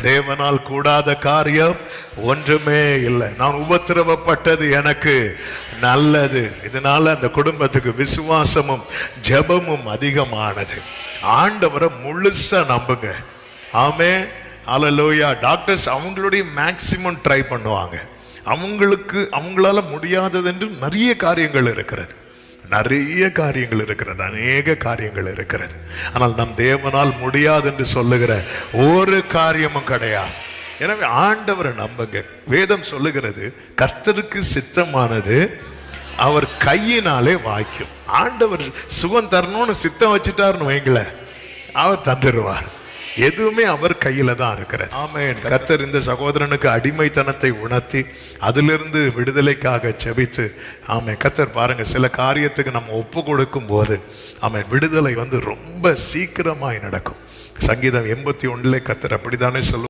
தேவனால் கூடாத காரியம் ஒன்றுமே இல்லை. நான் உபத்திரவப்பட்டது எனக்கு நல்லது. இதனால அந்த குடும்பத்துக்கு விசுவாசமும் ஜெபமும் அதிகமானது. ஆண்டவரை முழுசா நம்புங்க. ஆமென், ஹல்லேலூயா. டாக்டர்ஸ் அவங்களுடைய மேக்சிமம் ட்ரை பண்ணுவாங்க. அவங்களால முடியாதது என்று நிறைய காரியங்கள் இருக்கிறது, அநேக காரியங்கள் இருக்கிறது. ஆனால் நம் தேவனால் முடியாது என்று சொல்லுகிற ஒரு காரியமும் கிடையாது. எனவே ஆண்டவரை நம்புங்க. வேதம் சொல்லுகிறது, கர்த்தருக்கு சித்தமானது அவர் கையினாலே வாய்க்கும். ஆண்டவர் சுகம் தரணும்னு சித்தம் வச்சுட்டாருன்னு வைங்களேன், அவர் தந்துடுவார். எதுவுமே அவர் கையில தான் இருக்கிறது. ஆமென். கர்த்தர் இந்த சகோதரனுக்கு அடிமைத்தனத்தை உணர்த்தி அதிலிருந்து விடுதலைக்காக ஜெபித்து, ஆமென். கர்த்தர் பாருங்க, சில காரியத்துக்கு நம்ம ஒப்பு கொடுக்கும் போது ஆமென், விடுதலை ரொம்ப சீக்கிரமாய் நடக்கும். சங்கீதம் 81 கர்த்தர் அப்படித்தானே சொல்லுவார்.